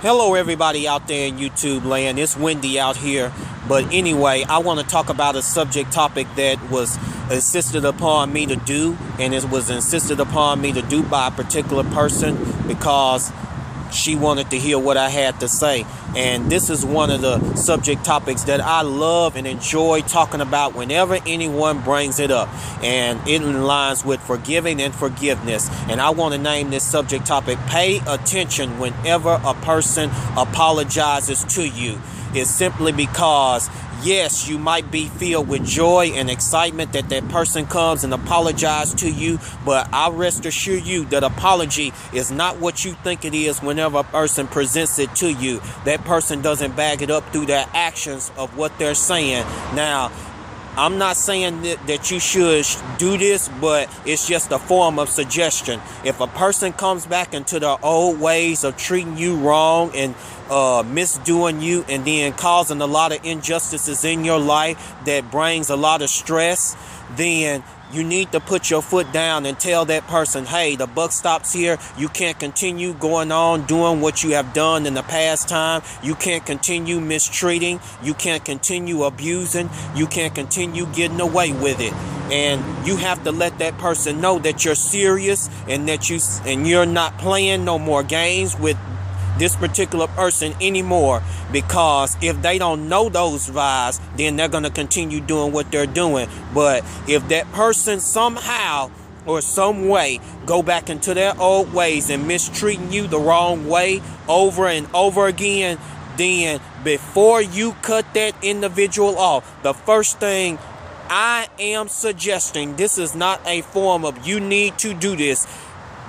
Hello everybody out there in YouTube land. It's windy out here. But anyway, I want to talk about a subject topic that was insisted upon me to do. And it was insisted upon me to do by a particular person because she wanted to hear what I had to say. And this is one of the subject topics that I love and enjoy talking about whenever anyone brings it up. And it aligns with forgiving and forgiveness. And I want to name this subject topic, pay attention whenever a person apologizes to you. It's simply because, yes, you might be filled with joy and excitement that that person comes and apologizes to you, but I rest assure you that apology is not what you think it is whenever a person presents it to you. That person doesn't back it up through their actions of what they're saying. Now, I'm not saying that you should do this, but it's just a form of suggestion. If a person comes back into their old ways of treating you wrong and misdoing you and then causing a lot of injustices in your life that brings a lot of stress, then you need to put your foot down and tell that person, hey, the buck stops here. You can't continue going on doing what you have done in the past time. You can't continue mistreating. You can't continue abusing. You can't continue getting away with it. And you have to let that person know that you're serious and that you're not playing no more games with this particular person anymore, because if they don't know those vibes, then they're going to continue doing what they're doing. But if that person somehow or some way go back into their old ways and mistreating you the wrong way over and over again, then before you cut that individual off, the first thing I am suggesting, this is not a form of you need to do this.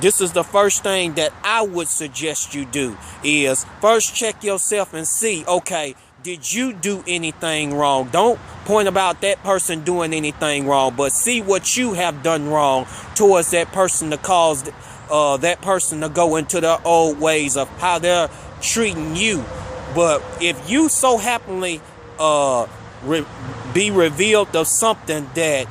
This is the first thing that I would suggest you do, is first check yourself and see, okay, did you do anything wrong? Don't point about that person doing anything wrong, but see what you have done wrong towards that person to cause that person to go into their old ways of how they're treating you. But if you so happily be revealed of something that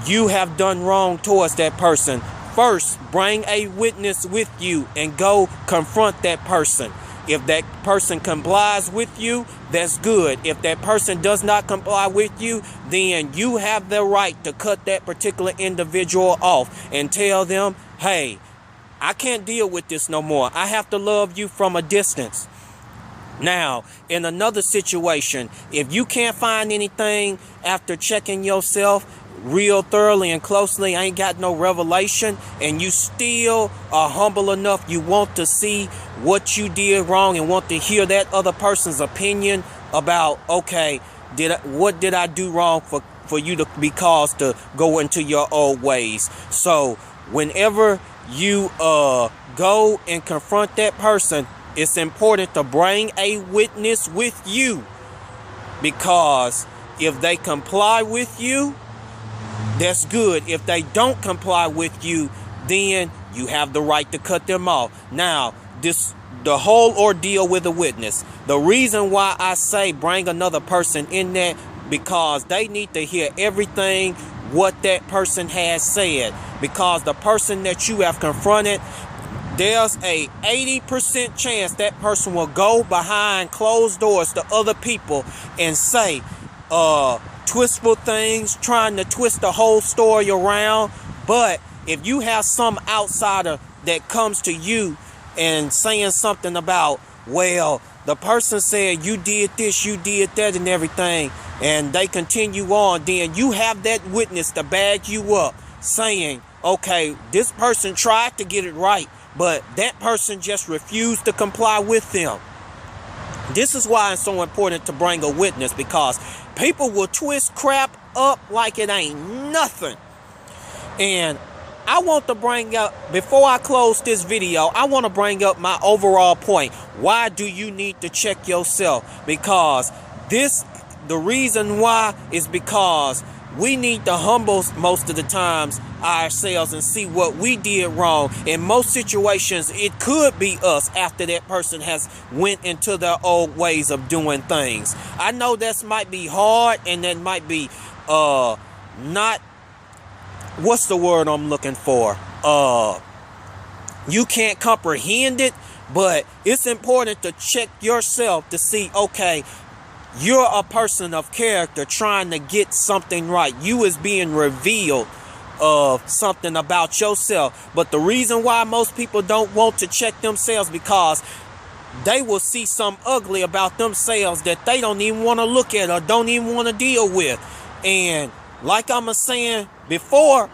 you have done wrong towards that person, first, bring a witness with you and go confront that person. If that person complies with you, that's good. If that person does not comply with you, then you have the right to cut that particular individual off and tell them, hey, I can't deal with this no more. I have to love you from a distance. Now, in another situation, if you can't find anything after checking yourself real thoroughly and closely, ain't got no revelation, and you still are humble enough, you want to see what you did wrong and want to hear that other person's opinion about, okay, what did I do wrong for you to be caused to go into your old ways? So whenever you go and confront that person, it's important to bring a witness with you, because if they comply with you, that's good. If they don't comply with you, then you have the right to cut them off. Now, the whole ordeal with a witness. The reason why I say bring another person in there, because they need to hear everything what that person has said. Because the person that you have confronted, there's a 80% chance that person will go behind closed doors to other people and say, twistful things, trying to twist the whole story around. But if you have some outsider that comes to you and saying something about, well, the person said you did this, you did that and everything, and they continue on, then you have that witness to back you up saying, okay, this person tried to get it right, but that person just refused to comply with them. This is why it's so important to bring a witness, because people will twist crap up like it ain't nothing. And I want to bring up, before I close this video, I want to bring up my overall point. Why do you need to check yourself? Because the reason why is because we need to humble most of the times ourselves and see what we did wrong. In most situations, it could be us after that person has went into their old ways of doing things. I know that might be hard, and that might be not, what's the word I'm looking for? You can't comprehend it, but it's important to check yourself to see, okay, you're a person of character trying to get something right. You is being revealed of something about yourself. But the reason why most people don't want to check themselves, because they will see something ugly about themselves that they don't even want to look at or don't even want to deal with. And like I was saying before,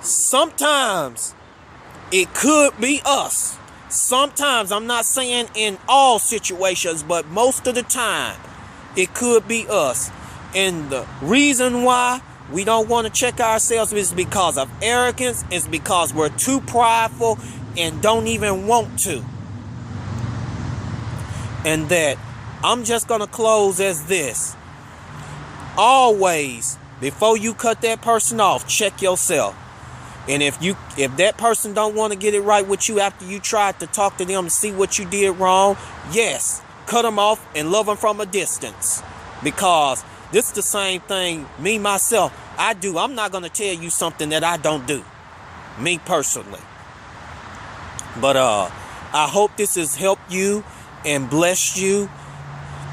sometimes it could be us. Sometimes, I'm not saying in all situations, but most of the time, it could be us. And the reason why we don't want to check ourselves is because of arrogance. It's because we're too prideful and don't even want to. And that I'm just going to close as this. Always, before you cut that person off, check yourself. And if that person don't want to get it right with you after you tried to talk to them and see what you did wrong, yes, cut them off and love them from a distance. Because this is the same thing me, myself, I do. I'm not going to tell you something that I don't do. Me personally. But I hope this has helped you and blessed you.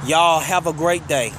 Y'all have a great day.